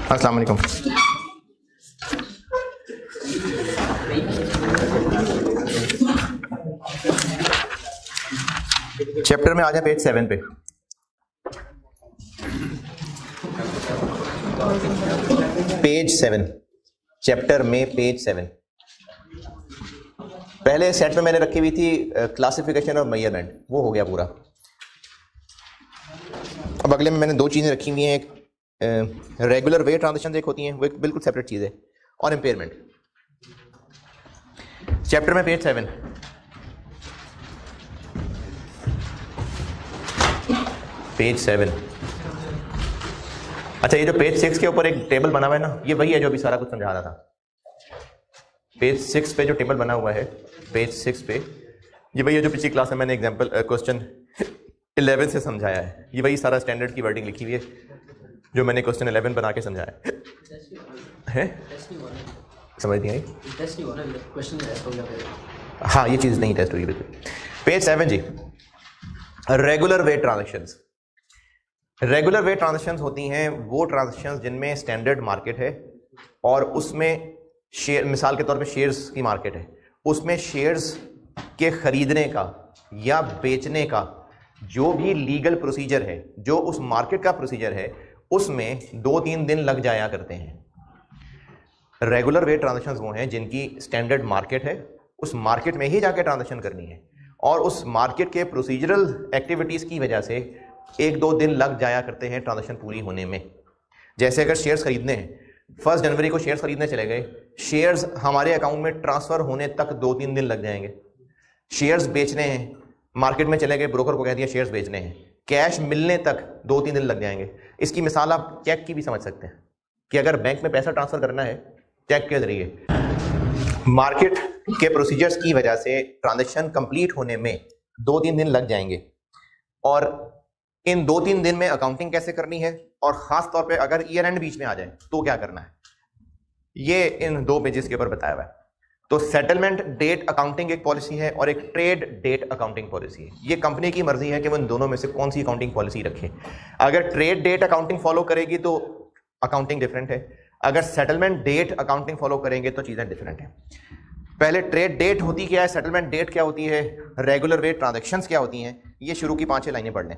अस्सलाम वालेकुम। चैप्टर में आ जाए पेज 7 पे। पेज 7, चैप्टर में पेज 7। पहले सेट में मैंने रखी हुई थी क्लासिफिकेशन और मेजरमेंट, वो हो गया पूरा। अब अगले में मैंने दो चीज़ें रखी हुई हैं, एक रेगुलर वे ट्रांजेक्शन एक होती हैं, वो एक बिल्कुल सेपरेट चीज़ है, और इम्पेयरमेंट। चैप्टर में पेज 7, पेज 7। अच्छा, ये जो पेज 6 के ऊपर एक टेबल बना हुआ है ना, ये वही है जो अभी सारा कुछ समझा रहा था। पेज 6 पे जो टेबल बना हुआ है, पेज 6 पे, ये वही है जो पिछली क्लास में मैंने एग्जाम्पल क्वेश्चन 11 से समझाया है। ये वही सारा स्टैंडर्ड की वर्डिंग लिखी हुई है जो मैंने क्वेश्चन 11 बना के समझाया है। समझ नहीं आई? हाँ, ये चीज़ नहीं टेस्ट हुई बिल्कुल। पेज 7 जी, regular way transactions. Regular way transactions होती हैं वो ट्रांजेक्शंस जिनमें स्टैंडर्ड मार्केट है और उसमें शेयर, मिसाल के तौर पे शेयर्स की मार्केट है, उसमें शेयर्स के खरीदने का या बेचने का जो भी लीगल प्रोसीजर है, जो उस मार्केट का प्रोसीजर है, उसमें 2-3 दिन लग जाया करते हैं। रेगुलर वे ट्रांजेक्शंस वो हैं जिनकी स्टैंडर्ड मार्केट है, उस मार्केट में ही जाके ट्रांजेक्शन करनी है और उस मार्केट के प्रोसीजरल एक्टिविटीज़ की वजह से 1-2 दिन लग जाया करते हैं ट्रांजेक्शन पूरी होने में। जैसे अगर शेयर्स खरीदने हैं, 1 जनवरी को शेयर्स खरीदने चले गए, शेयर्स हमारे अकाउंट में ट्रांसफ़र होने तक 2-3 दिन लग जाएंगे। शेयर्स बेचने हैं, मार्केट में चले गए, ब्रोकर को कह दिया शेयर्स बेचने हैं, कैश मिलने तक 2-3 दिन लग जाएंगे। इसकी मिसाल आप चेक की भी समझ सकते हैं कि अगर बैंक में पैसा ट्रांसफ़र करना है चेक के जरिए, मार्केट के प्रोसीजर्स की वजह से ट्रांजैक्शन कंप्लीट होने में 2-3 दिन लग जाएंगे। और इन 2-3 दिन में अकाउंटिंग कैसे करनी है और ख़ास तौर पे अगर ईयर एंड बीच में आ जाए तो क्या करना है, ये इन 2 पेजेस के ऊपर बताया हुआ है। तो सेटलमेंट डेट अकाउंटिंग एक पॉलिसी है और एक ट्रेड डेट अकाउंटिंग पॉलिसी है। ये कंपनी की मर्जी है कि वो इन दोनों में से कौन सी अकाउंटिंग पॉलिसी रखे। अगर ट्रेड डेट अकाउंटिंग फॉलो करेगी तो अकाउंटिंग डिफरेंट है, अगर सेटलमेंट डेट अकाउंटिंग फॉलो करेंगे तो चीज़ें डिफरेंट है। पहले ट्रेड डेट होती क्या है, सेटलमेंट डेट क्या होती है, रेगुलर वे ट्रांजेक्शंस क्या होती हैं, ये शुरू की 5-6 लाइनें पढ़ लें।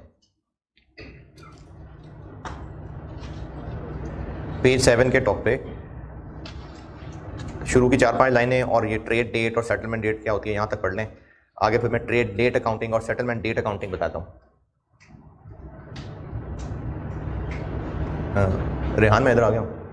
पेज 7 के टॉप पे शुरू की 4-5 लाइनें और ये ट्रेड डेट और सेटलमेंट डेट क्या होती है यहाँ तक पढ़ लें। आगे फिर मैं ट्रेड डेट अकाउंटिंग और सेटलमेंट डेट अकाउंटिंग बताता हूँ। रेहान, मैं इधर आ गया हूँ।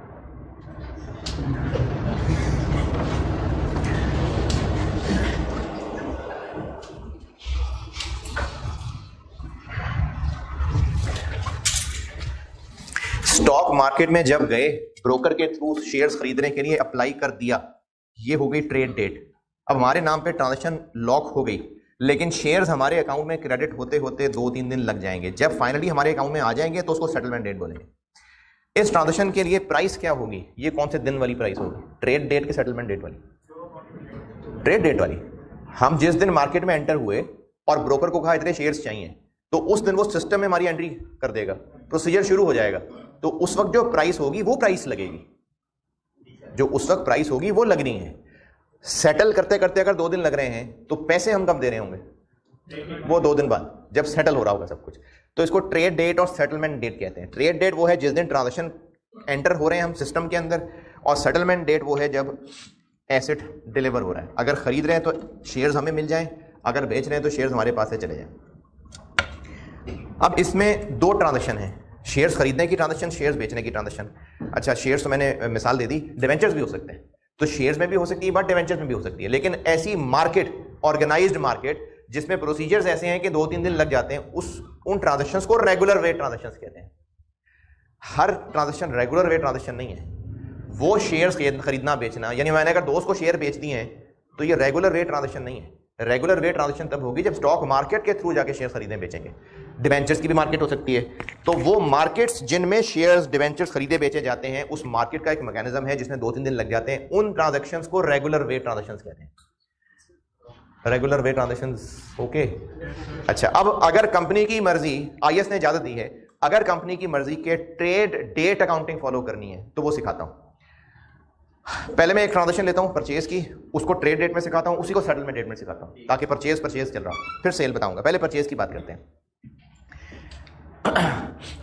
स्टॉक मार्केट में जब गए, ब्रोकर के थ्रू शेयर्स खरीदने के लिए अप्लाई कर दिया, ये हो गई ट्रेड डेट। अब हमारे नाम पे ट्रांजैक्शन लॉक हो गई, लेकिन शेयर्स हमारे अकाउंट में क्रेडिट होते होते 2-3 दिन लग जाएंगे। जब फाइनली हमारे अकाउंट में आ जाएंगे तो उसको सेटलमेंट डेट बोलेंगे। इस ट्रांजैक्शन के लिए प्राइस क्या होगी, ये कौन से दिन वाली प्राइस होगी, ट्रेड डेट की सेटलमेंट डेट वाली? ट्रेड डेट वाली। हम जिस दिन मार्केट में एंटर हुए और ब्रोकर को कहा इतने शेयर्स चाहिए, तो उस दिन वो सिस्टम में हमारी एंट्री कर देगा, प्रोसीजर शुरू हो जाएगा। तो उस वक्त जो प्राइस होगी वो प्राइस लगेगी, जो उस वक्त प्राइस होगी वो लगनी है। सेटल करते करते अगर 2 दिन लग रहे हैं तो पैसे हम कब दे रहे होंगे, वो 2 दिन बाद जब सेटल हो रहा होगा सब कुछ। तो इसको ट्रेड डेट और सेटलमेंट डेट कहते हैं। ट्रेड डेट वो है जिस दिन ट्रांजैक्शन एंटर हो रहे हैं हम सिस्टम के अंदर, और सेटलमेंट डेट वो है जब एसेट डिलीवर हो रहा है। अगर खरीद रहे हैं तो शेयर्स हमें मिल जाएं, अगर बेच रहे हैं तो शेयर्स हमारे पास से चले जाएं। अब इसमें 2 ट्रांजैक्शन हैं, शेयर्स खरीदने की ट्रांजैक्शन, शेयर्स बेचने की ट्रांजैक्शन। अच्छा, शेयर्स तो मैंने मिसाल दे दी, डिवेंचर्स भी हो सकते हैं, तो शेयर्स में भी हो सकती है बात, डिवेंचर्स में भी हो सकती है। लेकिन ऐसी मार्केट, ऑर्गेनाइज्ड मार्केट जिसमें प्रोसीजर्स ऐसे हैं कि 2-3 दिन लग जाते हैं, उन ट्रांजैक्शंस को रेगुलर वे ट्रांजैक्शंस कहते हैं। हर ट्रांजैक्शन रेगुलर वे ट्रांजैक्शन नहीं है। वो शेयर्स खरीदना बेचना, यानी मैंने अगर दोस्त को शेयर बेच दिए हैं तो ये रेगुलर वे ट्रांजैक्शन नहीं है। रेगुलर वे ट्रांजैक्शन तब होगी जब स्टॉक मार्केट के थ्रू जाके शेयर खरीदें बेचेंगे। डिवेंचर्स की भी मार्केट हो सकती है, तो वो मार्केट्स जिनमें शेयर्स डिवेंचर्स खरीदे बेचे जाते हैं, उस मार्केट का एक मैकेनिज्म है जिसमें 2-3 दिन लग जाते हैं, उन ट्रांजैक्शंस को रेगुलर वे ट्रांजैक्शंस कहते हैं। Regular way transactions, okay. अच्छा, अब अगर कंपनी की मर्जी, आईएस ने इजाजत दी है, अगर कंपनी की मर्जी के ट्रेड डेट अकाउंटिंग फॉलो करनी है तो वो सिखाता हूं। पहले मैं एक ट्रांजेक्शन लेता हूं परचेज की, उसको ट्रेड डेट में सिखाता हूं, उसी को सेटलमेंट डेट में सिखाता हूं, ताकि परचेज चल रहा, फिर सेल बताऊंगा। पहले परचेज की बात करते हैं।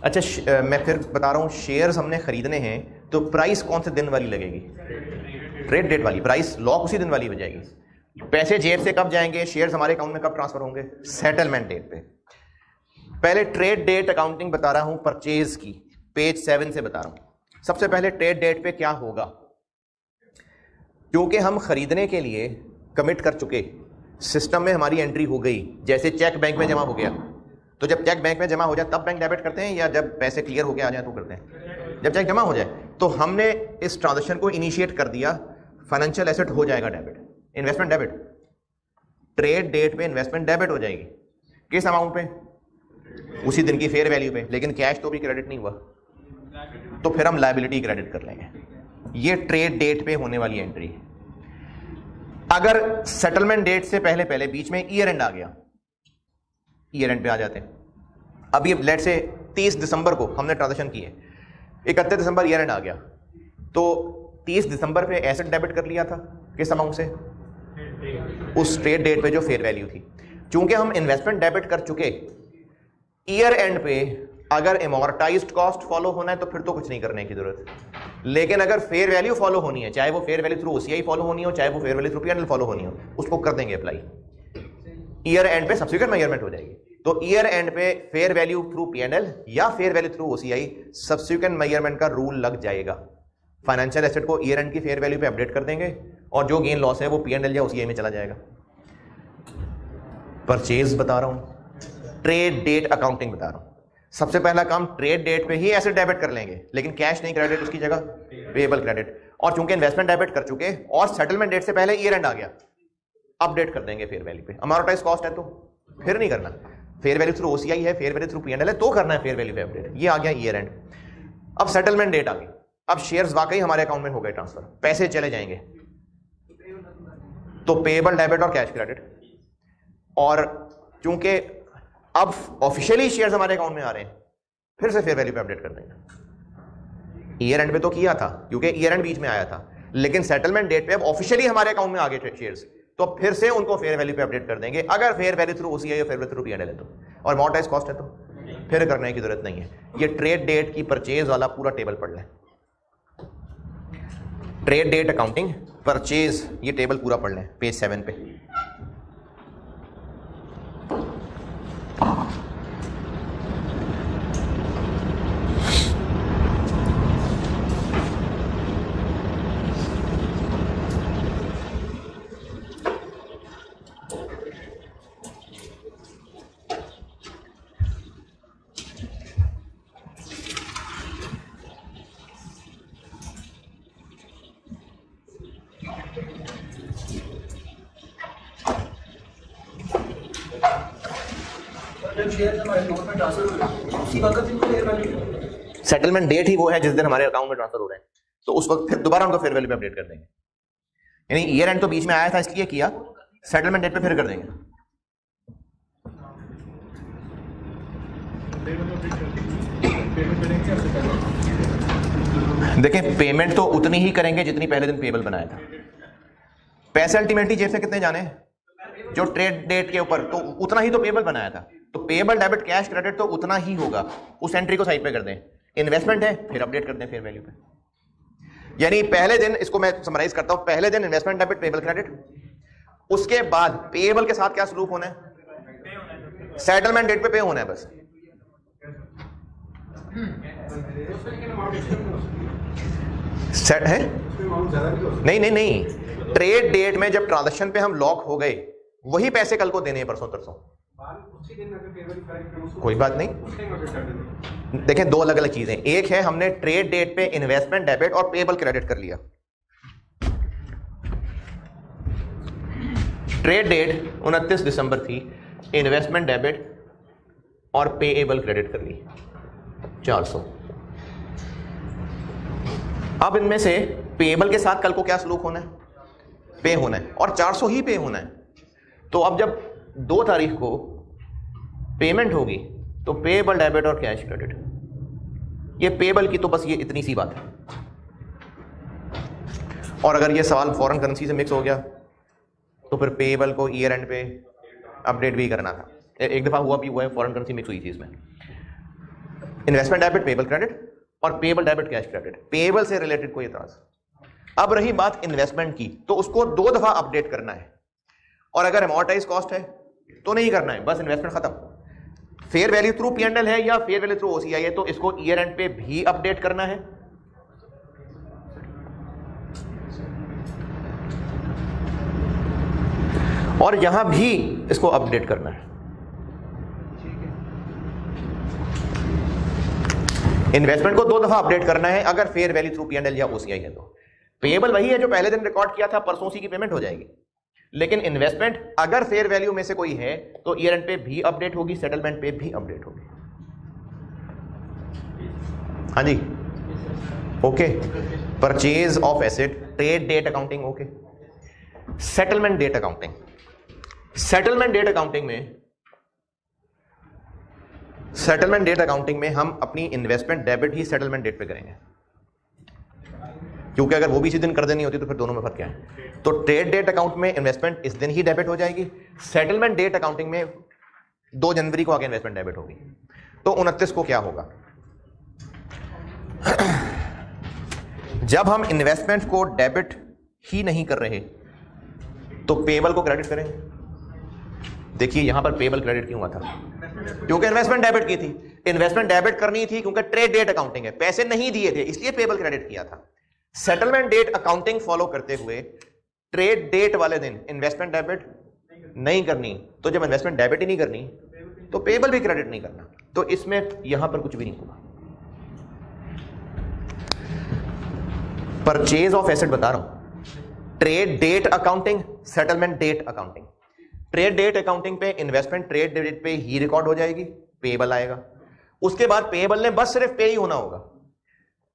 अच्छा, मैं फिर बता रहा हूं, शेयर्स हमने खरीदने हैं तो प्राइस कौन से दिन वाली लगेगी? ट्रेड डेट वाली। प्राइस लॉक उसी दिन वाली हो जाएगी। पैसे जेब से कब जाएंगे, शेयर्स हमारे अकाउंट में कब ट्रांसफर होंगे? सेटलमेंट डेट पे। पहले ट्रेड डेट अकाउंटिंग बता रहा हूं परचेज की, पेज 7 से बता रहा हूं। सबसे पहले ट्रेड डेट पे क्या होगा, क्योंकि हम खरीदने के लिए कमिट कर चुके, सिस्टम में हमारी एंट्री हो गई, जैसे चेक बैंक में जमा हो गया, तो जब चेक बैंक में जमा हो जाए तब बैंक डेबिट करते हैं या जब पैसे क्लियर होके आ जाए तो करते हैं? जब चेक जमा हो जाए। तो हमने इस ट्रांजेक्शन को इनिशिएट कर दिया, फाइनेंशियल एसेट हो जाएगा debit, investment debit. Trade date पे इन्वेस्टमेंट डेबिट हो जाएगी, किस अमाउंट पे? उसी दिन की फेयर वैल्यू पे, लेकिन कैश तो भी क्रेडिट नहीं हुआ, तो फिर हम लायबिलिटी क्रेडिट कर लेंगे। ये ट्रेड डेट पे होने वाली एंट्री। अगर सेटलमेंट डेट से पहले पहले बीच में ईयर एंड आ गया, ईयर एंड पे आ जाते हैं। अभी लेट से 30 दिसंबर को हमने ट्रांजेक्शन की है, 31 दिसंबर ईयर एंड आ गया, तो 30 दिसंबर पे एसेट डेबिट कर लिया था, किस अमाउंट से? उस ट्रेड डेट पे जो फेयर वैल्यू थी। चूंकि हम इन्वेस्टमेंट डेबिट कर चुके, ईयर एंड पे अगर एमोर्टाइज्ड कॉस्ट फॉलो होना है तो फिर तो कुछ नहीं करने की जरूरत। लेकिन अगर फेयर वैल्यू फॉलो होनी है, चाहे वो fair value through OCI follow होनी हो, चाहे वो fair value through PNL follow होनी हो, उसको कर देंगे अप्लाई। ईयर एंड पे सब्सिक्वेंट मेजरमेंट हो जाएगी। तो ईयर एंड पे फेयर वैल्यू थ्रू पीएनएल या fair value through OCI subsequent measurement का रूल लग जाएगा। फाइनेंशियल एसेट को ईयर एंड की फेयर वैल्यू पे अपडेट कर देंगे और जो गेन लॉस है वो पीएनएल या ओसीआई में चला जाएगा। परचेज बता रहा हूं, ट्रेड डेट अकाउंटिंग बता रहा हूं। सबसे पहला काम, ट्रेड डेट पे ही एसेट डेबिट कर लेंगे, लेकिन कैश नहीं क्रेडिट, उसकी जगह पेएबल क्रेडिट। और चूंकि इन्वेस्टमेंट डेबिट कर चुके और सेटलमेंट डेट से पहले ईयर एंड आ गया, अपडेट कर देंगे फेयर वैल्यू पे। अमॉर्टाइज्ड कॉस्ट है तो फिर नहीं करना, फेयर वैल्यू थ्रू ओसीआई है, फेयर वैल्यू थ्रू पीएनएल है तो करना है फेयर वैल्यू पे अपडेट। ये आ गया ईयर एंड। अब सेटलमेंट डेट आ गई, अब शेयर्स वाकई हमारे अकाउंट में हो गए ट्रांसफर, पैसे चले जाएंगे, तो पेएबल डेबिट और कैश क्रेडिट। और चूंकि अब ऑफिशियली शेयर्स हमारे अकाउंट में आ रहे हैं, फिर से फेयर वैल्यू पे अपडेट कर देंगे। ईयर एंड पे तो किया था क्योंकि ईयर एंड बीच में आया था, लेकिन सेटलमेंट डेट पे अब ऑफिशियली हमारे अकाउंट में आ गए शेयर्स, तो फिर से उनको फेयर वैल्यू पे अपडेट कर देंगे। अगर फेयर वैल्यू थ्रू ओसीआई या फेयर वैल्यू थ्रू पीएनएल है तो, और अमॉर्टाइज्ड कॉस्ट है तो फिर करने की जरूरत नहीं है। ये ट्रेड डेट की परचेज वाला पूरा टेबल पढ़ लें, ट्रेड डेट अकाउंटिंग परचेज, ये टेबल पूरा पढ़ लें पेज 7 पे। सेटलमेंट डेट ही वो है जिस दिन हमारे अकाउंट में ट्रांसफर हो रहे हैं, तो उस वक्त फिर दोबारा उनको फेयर वैल्यू पे अपडेट कर देंगे। यानी ईयर एंड तो बीच में आया था इसलिए किया, सेटलमेंट डेट पे फिर कर देंगे। देखें, पेमेंट तो उतनी ही करेंगे जितनी पहले दिन पेबल बनाया था। पैसे अल्टीमेटली जेब से कितने जाने जो ट्रेड डेट के ऊपर, तो उतना ही तो पेबल बनाया था, तो पेबल डेबिट कैश क्रेडिट तो उतना ही होगा। उस एंट्री को साइड पे कर दें। इन्वेस्टमेंट है फिर अपडेट कर दें फेयर वैल्यू पे। यानी पहले दिन, इसको मैं समराइज करता हूं, पहले दिन इन्वेस्टमेंट डेबिट पेबल क्रेडिट, उसके बाद पेबल के साथ क्या सलूक होना है? सेटलमेंट डेट पे पे होना है बस। सेट है? नहीं, ट्रेड डेट में जब ट्रांजैक्शन पे हम लॉक हो गए, वही पैसे कल को देने हैं, परसों तरसों, कोई बात नहीं। देखें, दो अलग अलग चीजें। एक है हमने ट्रेड डेट पे इन्वेस्टमेंट डेबिट और पेबल क्रेडिट कर लिया। ट्रेड डेट 29 दिसंबर थी, इन्वेस्टमेंट डेबिट और पेएबल क्रेडिट कर ली 400। अब इनमें से पेएबल के साथ कल को क्या सलूक होना है? पे होना है, और 400 ही पे होना है। तो अब जब 2 तारीख को पेमेंट होगी तो पेएबल डेबिट और कैश क्रेडिट ये पेबल की तो बस ये इतनी सी बात है। और अगर ये सवाल फॉरेन करेंसी से मिक्स हो गया तो फिर पेबल को ईयर एंड पे अपडेट भी करना था। एक दफा हुआ भी हुआ है, फॉरेन करेंसी मिक्स हुई थी इसमें। इन्वेस्टमेंट डेबिट, पेबल क्रेडिट, और payable debit cash credit, payable से रिलेटेड कोई एतराज। अब रही बात इन्वेस्टमेंट की, तो उसको 2 दफा अपडेट करना है, और अगर अमोर्टाइज कॉस्ट है तो नहीं करना है, बस इन्वेस्टमेंट खत्म। फेयर वैल्यू थ्रू पीएनएल है या फेयर वैल्यू थ्रू ओसीआई है, तो इसको ईयर एंड पे भी अपडेट करना है। और यहां भी इसको अपडेट करना है। इन्वेस्टमेंट को 2 दफा अपडेट करना है अगर फेयर वैल्यू थ्रू पीएनएल या ओसीआई है तो। पेएबल वही है जो पहले दिन रिकॉर्ड किया था, परसों उसी की पेमेंट हो जाएगी। लेकिन इन्वेस्टमेंट अगर फेयर वैल्यू में से कोई है तो ईयर एंड पे भी अपडेट होगी, सेटलमेंट पे भी अपडेट होगी। हाँ जी, okay. Purchase of asset, trade date accounting, okay. Settlement date accounting, settlement date accounting में हम अपनी इन्वेस्टमेंट डेबिट ही सेटलमेंट डेट पे करेंगे, क्योंकि अगर वो भी इसी दिन कर देनी होती तो फिर दोनों में फर्क क्या है। तो ट्रेड डेट अकाउंट में इन्वेस्टमेंट इस दिन ही डेबिट हो जाएगी, सेटलमेंट डेट अकाउंटिंग में 2 जनवरी को आगे इन्वेस्टमेंट डेबिट होगी। तो 29 को क्या होगा, जब हम इन्वेस्टमेंट को डेबिट ही नहीं कर रहे तो पेबल को क्रेडिट करेंगे। देखिए यहां पर पेबल क्रेडिट क्यों हुआ था, क्योंकि इन्वेस्टमेंट डेबिट की थी। इन्वेस्टमेंट डेबिट करनी थी क्योंकि ट्रेड डेट अकाउंटिंग है, पैसे नहीं दिए थे इसलिए पेबल क्रेडिट किया था। सेटलमेंट डेट अकाउंटिंग फॉलो करते हुए ट्रेड डेट वाले दिन इन्वेस्टमेंट डेबिट नहीं करनी, तो जब इन्वेस्टमेंट डेबिट ही नहीं करनी तो पेबल भी क्रेडिट नहीं करना, तो इसमें यहां पर कुछ भी नहीं होगा। परचेज ऑफ एसेट बता रहा हूं, trade date accounting, settlement date accounting. Trade date accounting पे इन्वेस्टमेंट ट्रेड डेट पे ही रिकॉर्ड हो जाएगी, पेबल आएगा। उसके बाद पेबल ने बस सिर्फ पे ही होना होगा।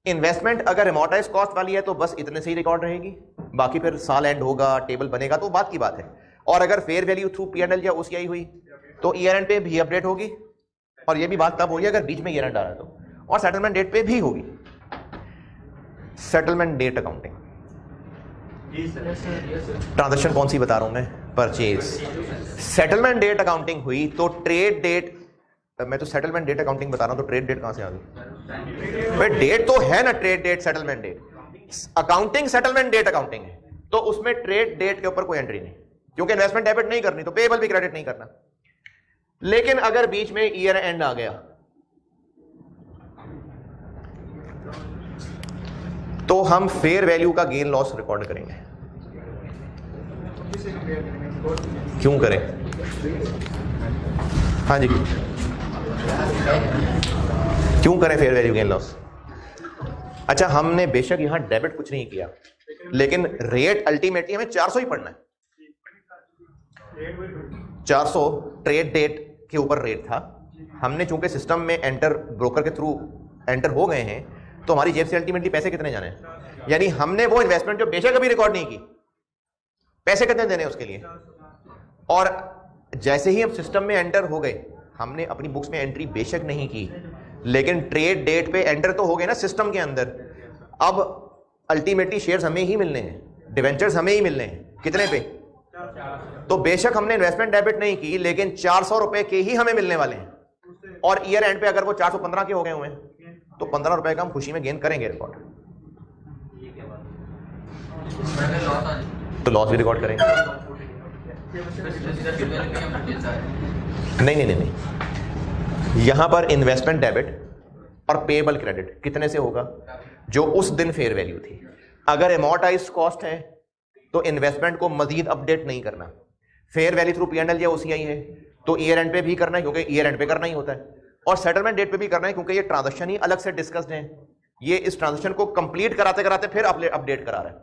इन्वेस्टमेंट अगर अमोर्टाइज कॉस्ट वाली है तो बस इतने से ही रिकॉर्ड रहेगी, बाकी फिर साल एंड होगा, टेबल बनेगा तो बात की बात है। और अगर फेयर वैल्यू थ्रू पीएनएल या ओसीआई हुई तो ईयर एंड पे भी अपडेट होगी, और ये भी बात तब होगी अगर बीच में ईयर एंड आ रहा है तो, और सेटलमेंट डेट पे भी होगी। सेटलमेंट डेट अकाउंटिंग, ट्रांजैक्शन कौन सी बता रहा हूं मैं, परचेज। सेटलमेंट डेट अकाउंटिंग हुई तो ट्रेड डेट, मैं तो सेटलमेंट डेट अकाउंटिंग बता रहा हूं तो ट्रेड डेट कहां से आ गई भाई, डेट तो है ना, trade date settlement date. Accounting settlement date accounting है तो उसमें ट्रेड डेट के ऊपर कोई एंट्री नहीं, क्योंकि इन्वेस्टमेंट डेबिट नहीं करनी तो पेबल भी क्रेडिट नहीं करना। लेकिन अगर बीच में ईयर एंड आ गया तो हम फेयर वैल्यू का गेन लॉस रिकॉर्ड करेंगे। क्यों करें, हाँ जी क्यों करें फेयर वैल्यू गेन लॉस। अच्छा, हमने बेशक यहां डेबिट कुछ नहीं किया, लेकिन रेट अल्टीमेटली हमें 400 ही पढ़ना है। 400 ट्रेड डेट के ऊपर रेट था, हमने चूंकि सिस्टम में एंटर, ब्रोकर के थ्रू एंटर हो गए हैं, तो हमारी जेब से अल्टीमेटली पैसे कितने जाने हैं, यानी हमने वो इन्वेस्टमेंट जो बेशक अभी रिकॉर्ड नहीं की, पैसे कितने देने उसके लिए। और जैसे ही हम सिस्टम में एंटर हो गए, हमने अपनी बुक्स में एंट्री बेशक नहीं की, लेकिन ट्रेड डेट पे एंटर तो हो गए ना सिस्टम के अंदर। अब अल्टीमेटली शेयर्स हमें ही मिलने हैं, डिवेंचर्स हमें ही मिलने हैं, कितने पे, तो बेशक हमने इन्वेस्टमेंट डेबिट नहीं की, लेकिन 400 रुपए के ही हमें मिलने वाले हैं। और ईयर एंड पे अगर वो 415 के हो गए हुए हैं तो 15 रुपए का हम खुशी में गेन करेंगे रिकॉर्ड, तो लॉस भी रिकॉर्ड करेंगे। नहीं नहीं नहीं नहीं, यहां पर इन्वेस्टमेंट डेबिट और पेएबल क्रेडिट कितने से होगा, जो उस दिन फेयर वैल्यू थी। अगर अमोर्टाइज्ड कॉस्ट है तो इन्वेस्टमेंट को मजीद अपडेट नहीं करना। फेयर वैल्यू थ्रू पीएनएल या ओसीआई है तो ईयर एंड पे भी करना है, क्योंकि ईयर एंड पे करना ही होता है, और सेटलमेंट डेट पे भी करना है, क्योंकि ये ट्रांजैक्शन ही अलग से डिस्कस्ड है। ये इस ट्रांजैक्शन को कंप्लीट कराते कराते फिर अपडेट करा रहा है,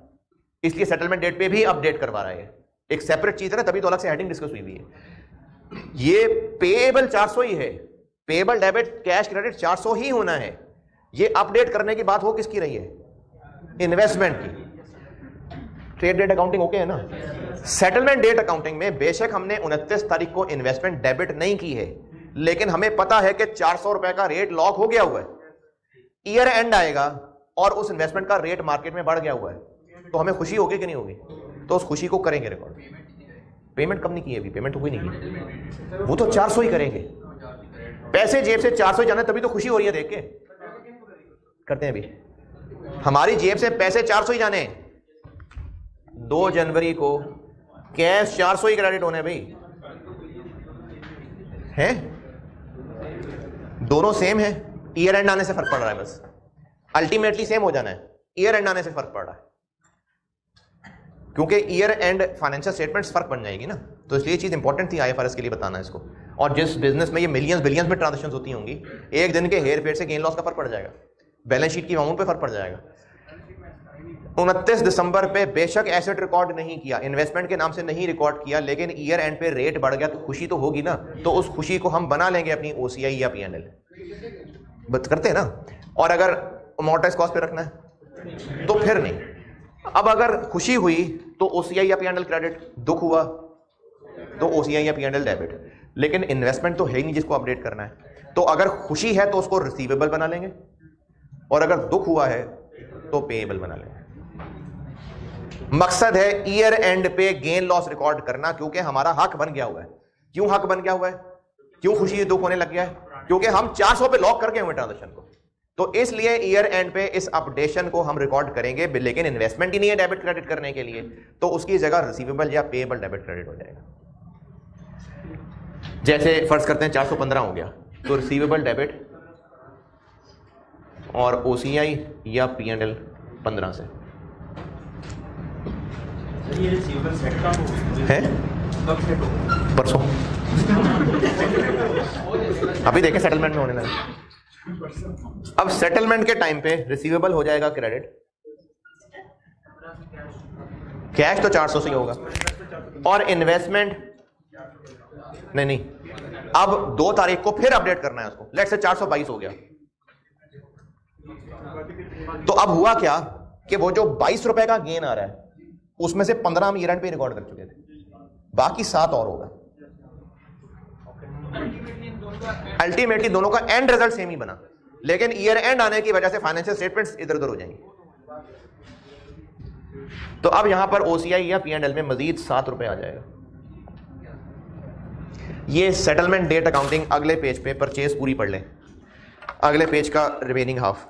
इसलिए सेटलमेंट डेट पे भी अपडेट करवा रहा है। एक सेपरेट चीज है ना, तभी तो अलग से हेडिंग डिस्कस हुई हुई है। ये पेएबल 400 ही है, पेएबल डेबिट कैश क्रेडिट 400 ही होना है। ये अपडेट करने की बात हो किसकी रही है, इन्वेस्टमेंट की। ट्रेड डेट अकाउंटिंग ओके है ना। सेटलमेंट डेट अकाउंटिंग में बेशक हमने 29 तारीख को इन्वेस्टमेंट डेबिट नहीं की है, लेकिन हमें पता है कि 400 रुपए का रेट लॉक हो गया हुआ है, ईयर एंड आएगा और उस इन्वेस्टमेंट का रेट मार्केट में बढ़ गया हुआ है, तो हमें खुशी होगी कि नहीं होगी? तो उस खुशी को करेंगे रिकॉर्ड। पेमेंट कब नहीं की? अभी पेमेंट तो हुई नहीं की, वो तो 400 ही करेंगे। पैसे जेब से 400 जाने तभी तो खुशी हो रही है देख के। करते हैं अभी, हमारी जेब से पैसे 400 ही जाने। 2 जनवरी को कैश 400 ही क्रेडिट होने भाई, हैं? दोनों सेम है, ईयर एंड आने से फर्क पड़ रहा है, बस अल्टीमेटली सेम हो जाना है, ईयर एंड आने से फर्क पड़ रहा है, क्योंकि ईयर एंड फाइनेंशियल स्टेटमेंट्स फर्क बन जाएगी ना। तो इसलिए चीज इंपॉर्टेंट थी आईएफआरएस के लिए बताना इसको। और जिस बिजनेस में ये मिलियंस बिलियंस में ट्रांजेक्शन होती होंगी, एक दिन के हेर फेर से गेन लॉस का फर्क पड़ जाएगा, बैलेंस शीट की अमाउंट पे फर्क पड़ जाएगा। 29 दिसंबर पे बेशक एसेट रिकॉर्ड नहीं किया, इन्वेस्टमेंट के नाम से नहीं रिकॉर्ड किया, लेकिन ईयर एंड पे रेट बढ़ गया तो खुशी तो होगी ना। तो उस खुशी को हम बना लेंगे अपनी ओसीआई या पीएनएल, बस करते हैं ना। और अगर अमॉर्टाइज कॉस्ट पे रखना है तो फिर नहीं। अब अगर खुशी हुई तो ओसीआई या पीएनएल क्रेडिट, दुख हुआ तो ओसीआई या पीएनएल डेबिट। लेकिन इन्वेस्टमेंट तो है ही नहीं जिसको अपडेट करना है, तो अगर खुशी है तो उसको रिसीवेबल बना लेंगे, और अगर दुख हुआ है तो पेएबल बना लेंगे। मकसद है ईयर एंड पे गेन लॉस रिकॉर्ड करना, क्योंकि हमारा हक बन गया हुआ है। क्यों हक बन गया हुआ है? क्यों खुशी दुख होने लग गया है? क्योंकि हम 400 पे लॉक करके हुए ट्रांजेक्शन को, तो इसलिए ईयर एंड पे इस अपडेशन को हम रिकॉर्ड करेंगे। लेकिन इन्वेस्टमेंट ही नहीं है डेबिट क्रेडिट करने के लिए, तो उसकी जगह रिसीवेबल या पेएबल डेबिट क्रेडिट हो जाएगा। जैसे फर्ज करते हैं 415 हो गया, तो रिसीवेबल डेबिट और ओसीआई या पीएनएल 15 से है परसों। अभी देखें सेटलमेंट में होने लगा। अब सेटलमेंट के टाइम पे रिसीवेबल हो जाएगा क्रेडिट, कैश तो 400 से होगा, और इन्वेस्टमेंट नहीं, अब 2 तारीख को फिर अपडेट करना है उसको। लेट्स से 422 हो गया, तो अब हुआ क्या कि वो जो 22 रुपए का गेन आ रहा है उसमें से 15 हम ईयर एंड पे रिकॉर्ड कर चुके थे, बाकी 7 और होगा। अल्टीमेटली दोनों का एंड रिजल्ट सेम ही बना, लेकिन ईयर एंड आने की वजह से फाइनेंशियल स्टेटमेंट्स इधर उधर हो जाएंगे। तो अब यहां पर ओसीआई या पीएनएल में मजीद 7 रुपए आ जाएगा। ये सेटलमेंट डेट अकाउंटिंग अगले पेज पे, परचेज पूरी पढ़ लें, अगले पेज का रिमेनिंग हाफ।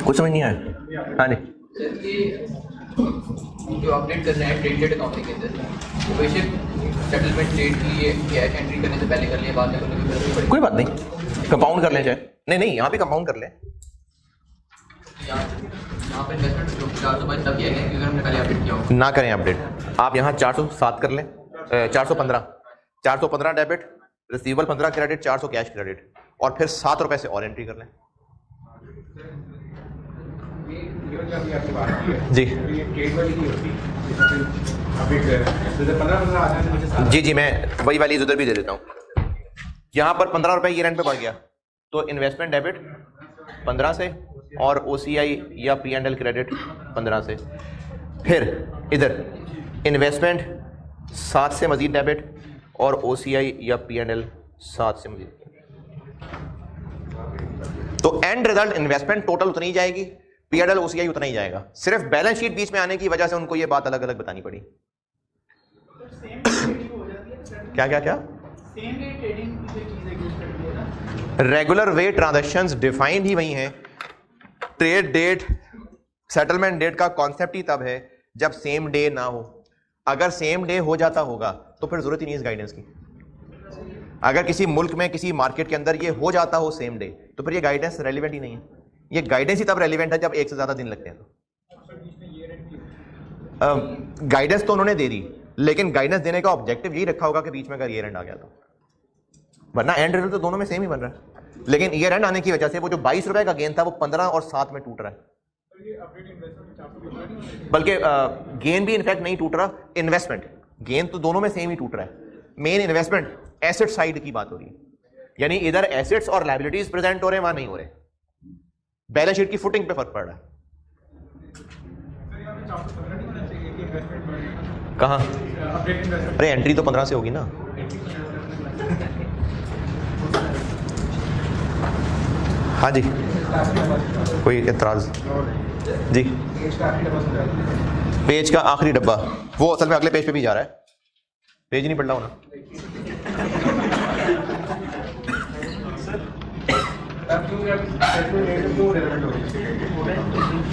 कुछ समझ नहीं आया? हाँ जी, जो अपडेट करना है ट्रेड डेट अकाउंटिंग के अंदर, तो बेशक सेटलमेंट डेट के लिए कैश एंट्री करने से पहले कर लिया, बाद में करने की जरूरत पड़ेगी। कोई बात नहीं, कंपाउंड कर लें चाहे। नहीं, यहाँ पे कंपाउंड कर लें। यहाँ पे इन्वेस्टमेंट 422 तब किया गया क्योंकि हमने पहले अपडेट किया हो। ना करें अपडेट, आप यहाँ 407 कर लें, 415 debit, receivable 15 credit, 400 cash credit, और फिर 7 रुपए से और एंट्री कर लें। जी जी, मैं वही वाली उधर भी दे देता हूँ। यहाँ पर 15 रुपए ईयर एंड पे बढ़ गया, तो इन्वेस्टमेंट डेबिट 15 से और ओसीआई या पीएनएल क्रेडिट 15 से। फिर इधर इन्वेस्टमेंट 7 से मजीद डेबिट और ओसीआई या पीएनएल 7 से मजीद। तो एंड रिजल्ट इन्वेस्टमेंट टोटल उतनी जाएगी, पीएनएल ओसीआई उतना ही जाएगा। सिर्फ बैलेंस शीट बीच में आने की वजह से उनको ये बात अलग अलग बतानी पड़ी। क्या क्या क्या? रेगुलर वे ट्रांजैक्शंस डिफाइंड ही वही हैं। ट्रेड डेट, सेटलमेंट डेट का कॉन्सेप्ट ही तब है जब सेम डे ना हो। अगर सेम डे हो जाता होगा तो फिर जरूरत ही नहीं इस गाइडेंस की। अगर किसी मुल्क में किसी मार्केट के अंदर ये हो जाता हो सेम डे, तो फिर ये गाइडेंस रेलिवेंट ही नहीं है। ये गाइडेंस ही तब रेलिवेंट है जब एक से ज्यादा दिन लगते हैं। गाइडेंस तो उन्होंने दे दी, लेकिन गाइडेंस देने का ऑब्जेक्टिव यही रखा होगा कि बीच में अगर ईयर एंड आ गया तो, वरना एंड रिजल्ट तो दोनों में सेम ही बन रहा है। लेकिन ईयर एंड आने की वजह से वो जो 22 रुपए का गेन था वो 15 और 7 में टूट रहा है। बल्कि गेन भी इनफैक्ट नहीं टूट रहा, इन्वेस्टमेंट गेन तो दोनों में सेम ही टूट रहा है। मेन इन्वेस्टमेंट एसेट साइड की बात हो रही है, यानी इधर एसेट्स और लायबिलिटीज प्रेजेंट हो रहे हैं, वहां नहीं हो रहे। बैलेंस शीट की फुटिंग पे फर्क पड़ रहा है। कहां? अरे एंट्री तो 15 से होगी ना। हाँ जी, कोई एतराज? जी, पेज का आखिरी डब्बा वो असल में अगले पेज पे भी जा रहा है, पेज नहीं पढ़ रहा हूं ना।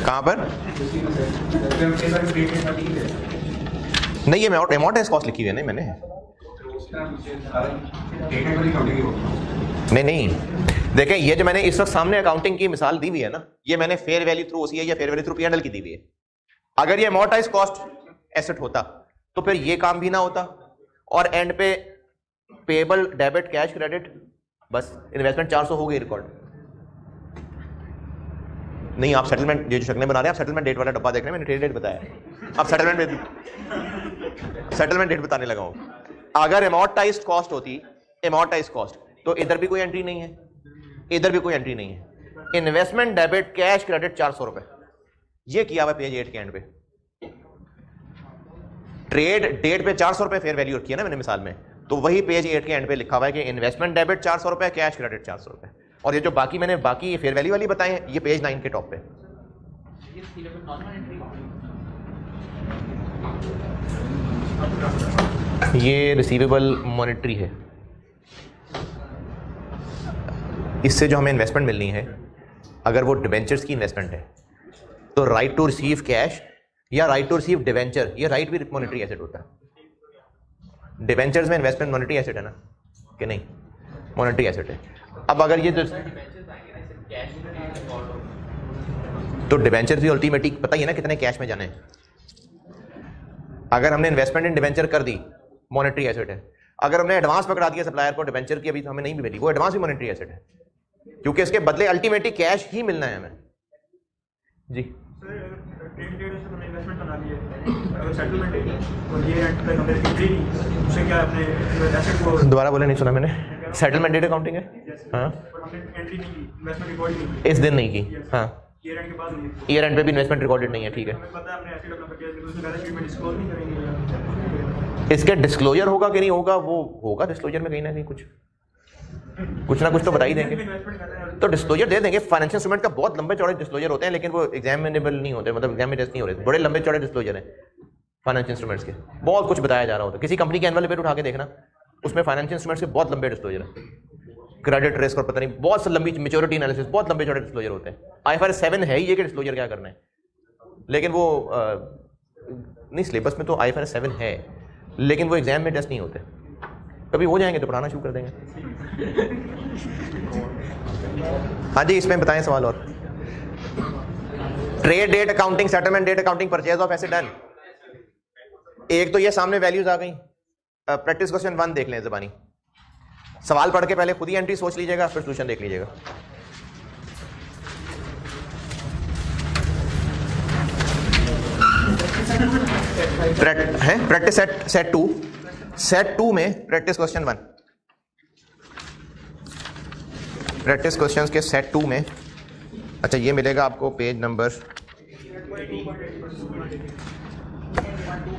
कहां पर? नहीं, ये अमाउंटाइज कॉस्ट लिखी हुई है। नहीं मैंने नहीं देखें, ये जो मैंने इस वक्त सामने अकाउंटिंग की मिसाल दी हुई है ना, ये मैंने फेयर वैल्यू थ्रू ओसीआई या फेयर वैल्यू थ्रू पीएनएल की दी हुई है। अगर ये अमाउंटाइज कॉस्ट एसेट होता तो फिर ये काम भी ना होता, और एंड पे पेबल डेबिट कैश क्रेडिट, बस इन्वेस्टमेंट 400 हो गई रिकॉर्ड। नहीं, आप सेटलमेंट जो शक्लें बना रहे हैं, आप सेटलमेंट डेट वाला डब्बा देख रहे हैं, मैंने ट्रेड डेट बताया, अब सेटलमेंट डेट बताने लगा हूं। अगर अमाउंटाइज्ड कॉस्ट होती, अमाउंटाइज्ड कॉस्ट, तो इधर भी कोई एंट्री नहीं है, इधर भी कोई एंट्री नहीं है। इन्वेस्टमेंट डेबिट कैश क्रेडिट 400 रुपए, ये किया हुआ पेज 8 के एंड पे। ट्रेड डेट पे 400 रुपए फेयर वैल्यू रखी है ना मैंने मिसाल में, तो वही पेज 8 के एंड पे लिखा हुआ है कि इन्वेस्टमेंट डेबिट 400 रुपए, कैश क्रेडिट 400 रुपए। और ये जो बाकी मैंने बाकी फेयर वैल्यू वाली बताए हैं, ये पेज 9 के टॉप पे। ये रिसीवेबल मॉनेटरी है, इससे जो हमें इन्वेस्टमेंट मिलनी है, अगर वो डिवेंचर्स की इन्वेस्टमेंट है तो राइट टू रिसीव कैश या राइट टू रिसीव डिवेंचर, ये राइट भी मॉनेटरी एसेट होता है। डिवेंचर्स में इन्वेस्टमेंट मॉनेटरी एसेट है ना कि नहीं? मॉनेटरी एसेट है। अब अगर ये तो डिवेंचर भी अल्टीमेटली पता ही है ना कितने कैश में जाने हैं। अगर हमने इन्वेस्टमेंट इन डिवेंचर कर दी, मॉनेटरी एसेट है। अगर हमने एडवांस पकड़ा दिया सप्लायर को डिवेंचर की, अभी तो हमें नहीं भी मिली, वो एडवांस भी मॉनेटरी एसेट है, क्योंकि इसके बदले अल्टीमेटली कैश ही मिलना है हमें। जी दोबारा बोले, नहीं सुना मैंने। सेटलमेंट डेट अकाउंटिंग है, हाँ, इस दिन नहीं की, हाँ, ईयर एंड पे भी इन्वेस्टमेंट रिकॉर्डेड नहीं है, ठीक है। इसके डिस्क्लोजर होगा कि नहीं होगा, वो होगा डिस्क्लोजर में कहीं ना कहीं कुछ ना कुछ तो बता ही देंगे, तो डिस्क्लोजर दे देंगे। फाइनेंशियल इंस्ट्रूमेंट का बहुत लंबे चौड़े डिस्क्लोजर होते हैं, लेकिन वो एग्जामिनेबल नहीं होते, मतलब एग्जाम में टेस्ट नहीं हो रहे। बड़े लंबे चौड़े डिस्क्लोजर हैं फाइनेंशियल इंस्ट्रूमेंट्स के, बहुत कुछ बताया जा रहा होता है। किसी कंपनी के एनुअल रिपोर्ट उठा के देखना, उसमें फाइनेंशियल इंस्ट्रूमेंट्स के बहुत लंबे डिस्क्लोजर है, क्रेडिट रिस्क और पता नहीं बहुत लंबी मैच्योरिटी एनालिसिस, बहुत लंबे चौड़े डिस्क्लोजर होते हैं। IFRS 7 है ही ये कि डिस्क्लोजर क्या करना है, लेकिन वो नहीं, सिलेबस में तो IFRS 7 है, लेकिन वो एग्जाम में टेस्ट नहीं होते। कभी हो जाएंगे तो पढ़ाना शुरू कर देंगे। हाँ जी, इसमें बताएं सवाल और। Trade date accounting, settlement date accounting, purchase of asset done. एक तो ये सामने वैल्यूज आ गई। प्रैक्टिस क्वेश्चन 1 देख लें ज़बानी। सवाल पढ़ के पहले खुद ही एंट्री सोच लीजिएगा, फिर सोल्यूशन देख लीजिएगा। प्रैक्टिस सेट 2 में प्रैक्टिस क्वेश्चन 1, प्रैक्टिस क्वेश्चंस के सेट 2 में, अच्छा ये मिलेगा आपको पेज नंबर,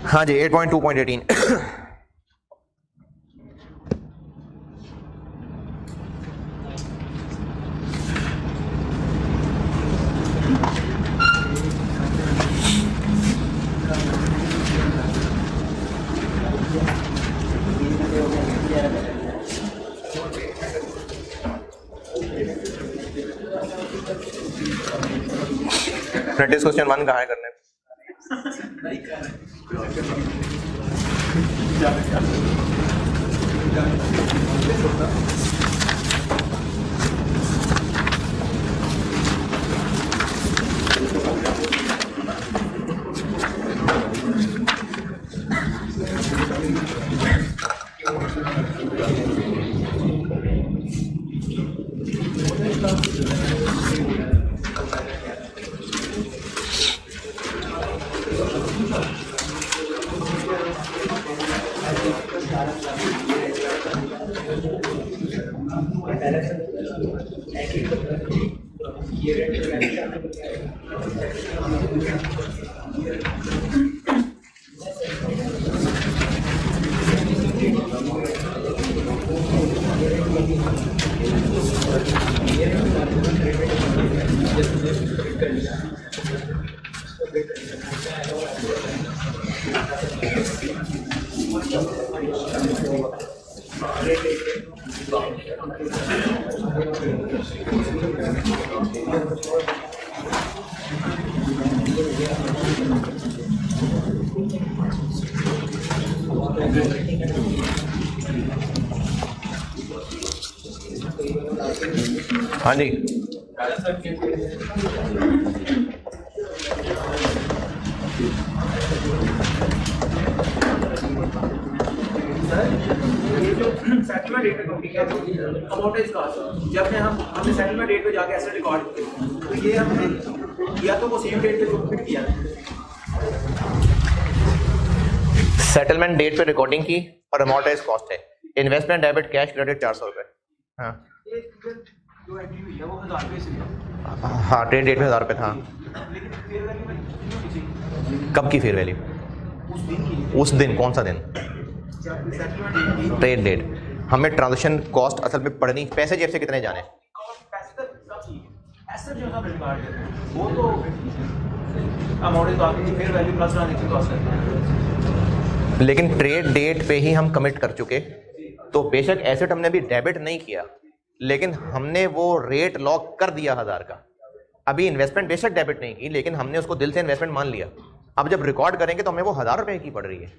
हाँ जी 8.2.18। प्रैक्टिस क्वेश्चन 1 कहाँ है करने? हाँ जी, सेटलमेंट डेट पे ठीक है, अमाउंटेज कॉस्ट जब हमने सेटलमेंट डेट पे जाके ऐसे रिकॉर्ड किया तो ये हमने या तो वो सेम डेट पे सबमिट किया, सेटलमेंट डेट पे रिकॉर्डिंग की और अमाउंटाइज कॉस्ट है, इन्वेस्टमेंट डेबिट कैश क्रेडिट 400 रुपये। हाँ ये जो एंट्री हुई है वो 1000 रुपये से, हाँ, ट्रेड डेट में 1000 रुपये था। लेकिन फेयर वैल्यू में कितनी होनी चाहिए कब की फेयर वैल्यू? उस दिन की, उस दिन, कौन सा दिन? जब सेटलमेंट डेट की ट्रेड डेट। हमें ट्रांजेक्शन कॉस्ट असल में पढ़नी, पैसे जेब से कितने जाने? पैसे तक सब ठीक है, ऐसे जो हम रिकॉर्ड करते हैं वो तो अमाउंटेज कॉस्ट की fair value plus transaction cost करते हैं, लेकिन ट्रेड डेट पे ही हम कमिट कर चुके, तो बेशक एसेट हमने भी डेबिट नहीं किया, लेकिन हमने वो रेट लॉक कर दिया 1000 का। अभी इन्वेस्टमेंट बेशक डेबिट नहीं की, लेकिन हमने उसको दिल से इन्वेस्टमेंट मान लिया। अब जब रिकॉर्ड करेंगे तो हमें वो 1000 रुपये की पड़ रही है।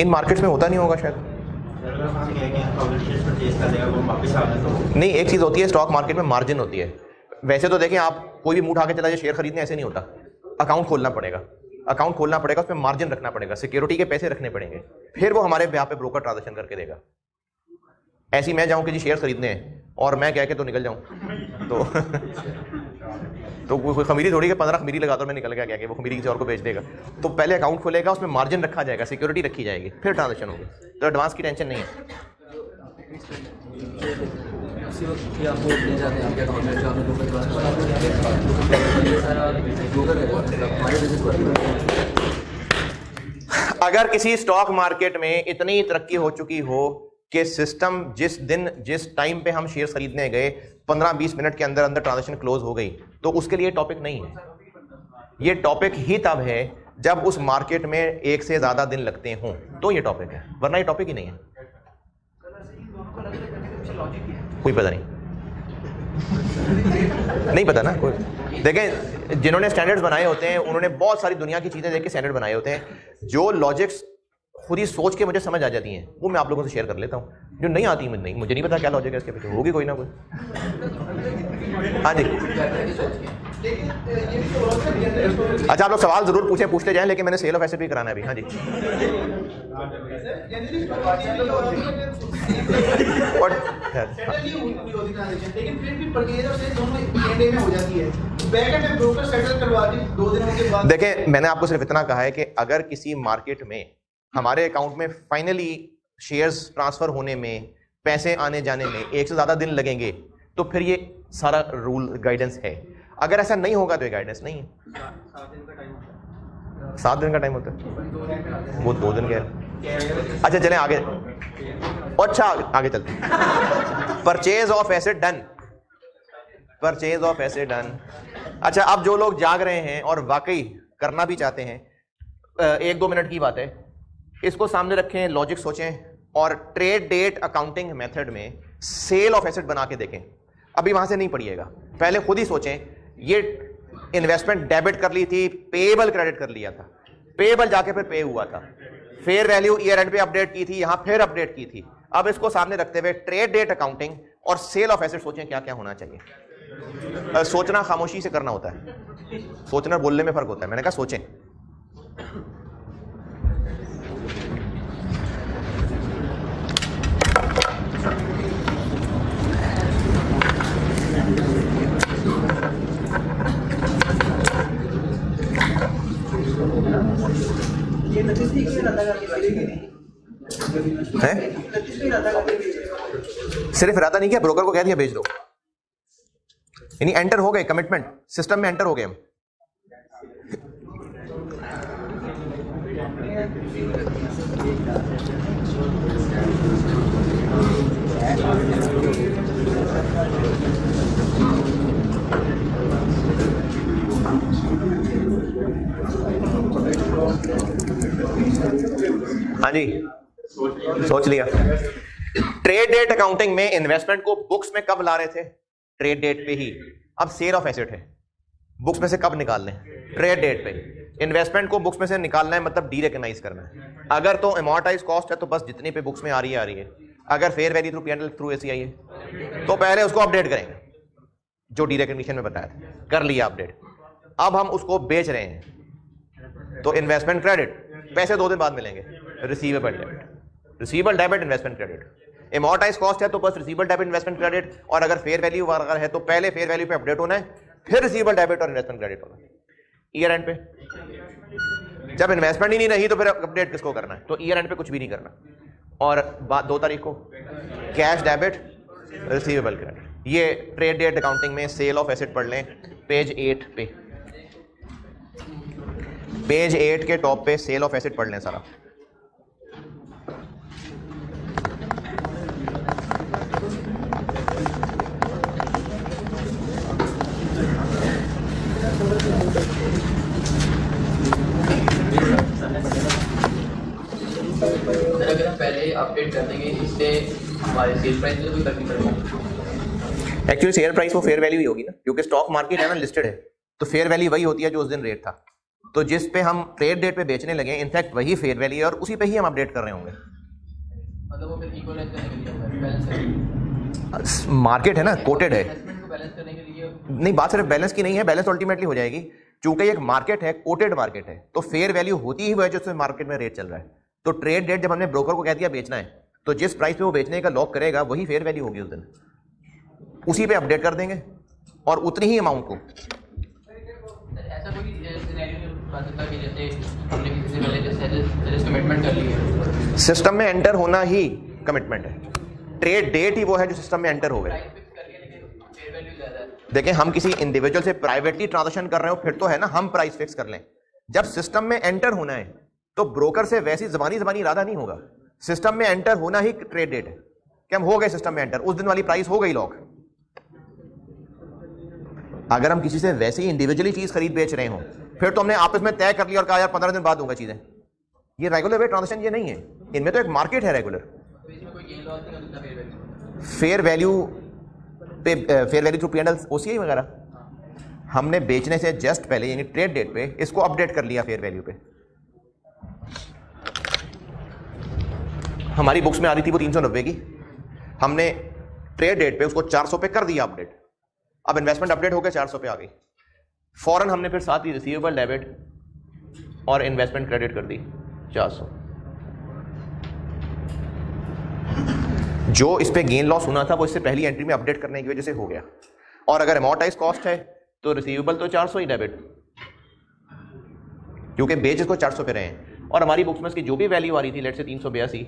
इन मार्केट्स में होता नहीं होगा शायद। नहीं, एक चीज होती है स्टॉक मार्केट में मार्जिन होती है। वैसे तो देखें, आप कोई भी मूड आके चला जाए शेयर खरीदने, ऐसे नहीं होता। अकाउंट खोलना पड़ेगा, अकाउंट खोलना पड़ेगा, उसमें मार्जिन रखना पड़ेगा, सिक्योरिटी के पैसे रखने पड़ेंगे, फिर वो हमारे यहाँ पे ब्रोकर ट्रांजेक्शन करके देगा। ऐसी मैं जाऊं कि जी शेयर खरीदने हैं और मैं कह के तो निकल जाऊं तो कोई खमीरी थोड़ी, 15 खमीरी लगा दो मैं निकल गया, क्या कि वो खमीरी किसी और को बेच देगा। तो पहले अकाउंट खुलेगा, उसमें मार्जिन रखा जाएगा, सिक्योरिटी रखी जाएगी, फिर ट्रांजेक्शन होगी। तो एडवांस की टेंशन नहीं है। अगर किसी स्टॉक मार्केट में इतनी तरक्की हो चुकी हो कि सिस्टम जिस दिन जिस टाइम पे हम शेयर खरीदने गए 15-20 मिनट के अंदर अंदर ट्रांजैक्शन क्लोज हो गई, तो उसके लिए टॉपिक नहीं है। ये टॉपिक ही तब है जब उस मार्केट में एक से ज्यादा दिन लगते हों, तो ये टॉपिक है, वरना ये टॉपिक ही नहीं है। कोई पता नहीं, नहीं पता ना कोई। देखें, जिन्होंने स्टैंडर्ड्स बनाए होते हैं उन्होंने बहुत सारी दुनिया की चीजें देख के स्टैंडर्ड बनाए होते हैं। जो लॉजिक्स खुद ही सोच के मुझे समझ आ जाती हैं वो मैं आप लोगों से शेयर कर लेता हूँ। जो नहीं आती मुझे नहीं पता क्या लॉजिक है इसके पीछे, होगी कोई ना कोई। हाँ जी, अच्छा आप लोग सवाल जरूर पूछते जाएं, लेकिन मैंने सेल ऑफ एसेट भी कराना है अभी। हाँ जी, देखें, मैंने आपको सिर्फ इतना कहा है कि अगर किसी मार्केट में हमारे अकाउंट में फाइनली शेयर्स ट्रांसफर होने में, पैसे आने जाने में एक से ज्यादा दिन लगेंगे, तो फिर ये सारा रूल गाइडेंस है। अगर ऐसा नहीं होगा तो ये गाइडेंस नहीं है। 7 दिन का टाइम होता है, वो 2 दिन का है। अच्छा चलें आगे, अच्छा आगे चलते हैं। Purchase of asset done, purchase of asset done. अच्छा, अब जो लोग जाग रहे हैं और वाकई करना भी चाहते हैं, 1-2 मिनट की बात है, इसको सामने रखें, लॉजिक सोचें और ट्रेड डेट अकाउंटिंग मेथड में सेल ऑफ एसेट बना के देखें। अभी वहां से नहीं पढ़िएगा, पहले खुद ही सोचें, ये इन्वेस्टमेंट डेबिट कर ली थी, पेएबल क्रेडिट कर लिया था, पेएबल जाके फिर पे हुआ था, फेयर वैल्यू ईयर एंड पे अपडेट की थी, यहां फिर अपडेट की थी। अब इसको सामने रखते हुए ट्रेड डेट अकाउंटिंग और सेल ऑफ एसेट सोचें क्या क्या होना चाहिए। सोचना खामोशी से करना होता है, सोचना बोलने में फर्क होता है। मैंने कहा सोचें। सिर्फ इरादा नहीं किया, ब्रोकर को कह दिया बेच दो, यानी एंटर हो गए, कमिटमेंट सिस्टम में एंटर हो गए हम। हाँ जी, सोच लिया। ट्रेड डेट अकाउंटिंग में इन्वेस्टमेंट को बुक्स में कब ला रहे थे? ट्रेड डेट पे ही। अब सेल ऑफ एसेट है, बुक्स में से कब निकालने? ट्रेड डेट पे। इन्वेस्टमेंट को बुक्स में से निकालना है मतलब डी रिकॉग्नाइज करना है। अगर तो अमोर्टाइज कॉस्ट है तो बस जितनी पे बुक्स में आ रही है आ रही है। अगर fair value through P&L through ACI है तो पहले उसको अपडेट करेंगे, जो डी रिकॉग्निशन में बताया था, कर लिया अपडेट। अब हम उसको बेच रहे हैं तो इन्वेस्टमेंट क्रेडिट, पैसे 2 दिन बाद मिलेंगे, receivable debit. Receivable debit, investment credit. Amortise cost है तो बस रिसीवेबल डेबिट, इन्वेस्टमेंट क्रेडिट। और अगर फेयर वैल्यू अगर है तो पहले फेयर वैल्यू पे अपडेट होना है, फिर रिसीवेबल डेबिट और इन्वेस्टमेंट क्रेडिट होना है ईयर एंड पे। जब इन्वेस्टमेंट ही नहीं रही तो फिर अपडेट किसको करना है? तो ईयर एंड पे कुछ भी नहीं करना। और 2 तारीख को कैश डेबिट, रिसीवेबल क्रेडिट। ये ट्रेड डेट अकाउंटिंग में सेल ऑफ एसेट पढ़ लें, पेज 8 पे। पेज 8 के टॉप पे सेल ऑफ एसेट पढ़ लें सारा। अगर हम पहले अपडेट कर देंगे इससे हमारे सेल प्राइस में कोई फर्क नहीं पड़ेगा। एक्चुअली शेयर प्राइस वो फेयर वैल्यू ही होगी ना, क्योंकि स्टॉक मार्केट है ना, लिस्टेड है, तो फेयर वैल्यू वही होती है जो उस दिन रेट था। तो जिस पे हम ट्रेड डेट पे बेचने लगे इनफैक्ट वही फेयर वैल्यू है और उसी पे ही हम अपडेट कर रहे होंगे। मतलब वो फिर इक्वलाइज करने के लिए होगा, बैलेंस करने मार्केट है ना, कोटेड है। इन्वेस्टमेंट को बैलेंस करने के लिए। नहीं, बात सिर्फ बैलेंस की नहीं है, बैलेंस अल्टीमेटली हो जाएगी। चूंकि एक मार्केट है, कोटेड मार्केट है, तो फेयर वैल्यू होती ही वो है जो मार्केट में रेट चल रहा है। तो ट्रेड डेट जब हमने ब्रोकर को कह दिया बेचना है तो जिस प्राइस पे वो बेचने का लॉक करेगा वही फेयर वैल्यू होगी उस दिन, उसी पे अपडेट कर देंगे और उतनी ही अमाउंट को। ऐसा कोई सिनेरियो नहीं बन सकता कि जैसे हमने किसी से पहले जैसे कमिटमेंट कर ली है, सिस्टम में एंटर होना ही कमिटमेंट है। ट्रेड डेट ही वो है जो सिस्टम में एंटर हो गए। प्राइस फिक्स कर लिया लेकिन फेयर वैल्यू ज़्यादा है। देखें, हम किसी इंडिविजुअल से प्राइवेटली ट्रांजैक्शन कर रहे हो फिर तो है ना हम प्राइस फिक्स कर लें। जब सिस्टम में एंटर होना है तो ब्रोकर से वैसी जबानी इरादा नहीं होगा, सिस्टम में एंटर होना ही ट्रेड डेट है कि हम हो गए सिस्टम में एंटर, उस दिन वाली प्राइस हो गई लॉक। अगर हम किसी से वैसे ही इंडिविजुअली चीज खरीद बेच रहे हो फिर तो हमने आपस में तय कर लिया और कहा यार 15 दिन बाद दूंगा चीजें। ये रेगुलर वे ट्रांजैक्शन ये नहीं है, इनमें तो एक मार्केट है रेगुलर। तो इसमें कोई गेन लॉस नहीं हो सकता फेयर वैल्यू। फेयर वैल्यू पे, fair value through P&L OCI वगैरह हमने बेचने से जस्ट पहले यानी ट्रेड डेट पे इसको अपडेट कर लिया फेयर वैल्यू पे। हमारी बुक्स में आ रही थी वो 390 की, हमने ट्रेड डेट पे उसको 400 पे कर दिया अपडेट। अब इन्वेस्टमेंट अपडेट होकर 400 पे आ गई, फौरन हमने फिर साथ ही रिसीवेबल डेबिट और इन्वेस्टमेंट क्रेडिट कर दी 400। जो इस पे गेन लॉस होना था वो इससे पहली एंट्री में अपडेट करने की वजह से हो गया। और अगर अमोर्टाइज कॉस्ट है तो रिसीवेबल तो 400 ही डेबिट, क्योंकि बेच इसको 400 पे रहे हैं। और हमारी बुक्स में इसकी जो भी वैल्यू आ रही थी लेट से 382,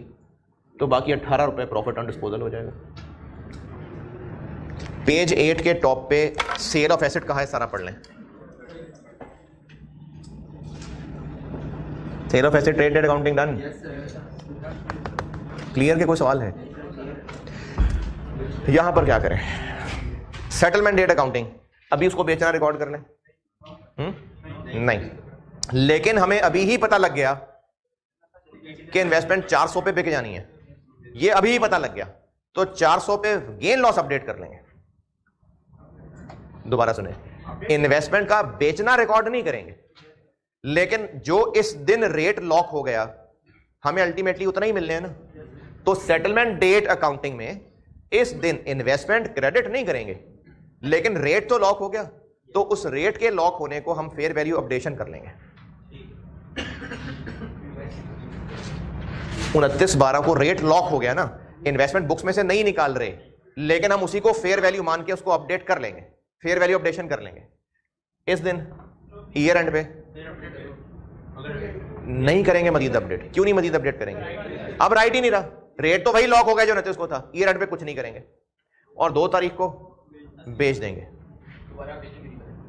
तो बाकी 18 रुपए प्रॉफिट ऑन डिस्पोजल हो जाएगा। पेज 8 के टॉप पे सेल ऑफ एसेट कहाँ है सारा पढ़ लें। Sale of asset trade date accounting done, clear? के कोई सवाल है? यहां पर क्या करें? सेटलमेंट डेट अकाउंटिंग, अभी उसको बेचना रिकॉर्ड कर लें? नहीं, लेकिन हमें अभी ही पता लग गया कि इन्वेस्टमेंट 400 पे बिक जानी है, ये अभी ही पता लग गया, तो 400 पे गेन लॉस अपडेट कर लेंगे। दोबारा सुने, इन्वेस्टमेंट का बेचना रिकॉर्ड नहीं करेंगे, लेकिन जो इस दिन रेट लॉक हो गया हमें अल्टीमेटली उतना ही मिलने हैं ना। तो सेटलमेंट डेट अकाउंटिंग में इस दिन इन्वेस्टमेंट क्रेडिट नहीं करेंगे, लेकिन रेट तो लॉक हो गया, तो उस रेट के लॉक होने को हम फेयर वैल्यू अपडेशन कर लेंगे। 29/12 को रेट लॉक हो गया ना, इन्वेस्टमेंट बुक्स में से नहीं निकाल रहे, लेकिन हम उसी को फेयर वैल्यू मान के उसको अपडेट कर लेंगे, फेयर वैल्यू अपडेशन कर लेंगे इस दिन ईयर एंड पे। नहीं करेंगे मजीद अपडेट। क्यों नहीं मजीद अपडेट करेंगे? अब राइट ही नहीं रहा, रेट तो वही लॉक हो गया जो 29 को था, ईयर एंड पे कुछ नहीं करेंगे। और 2 तारीख को बेच देंगे,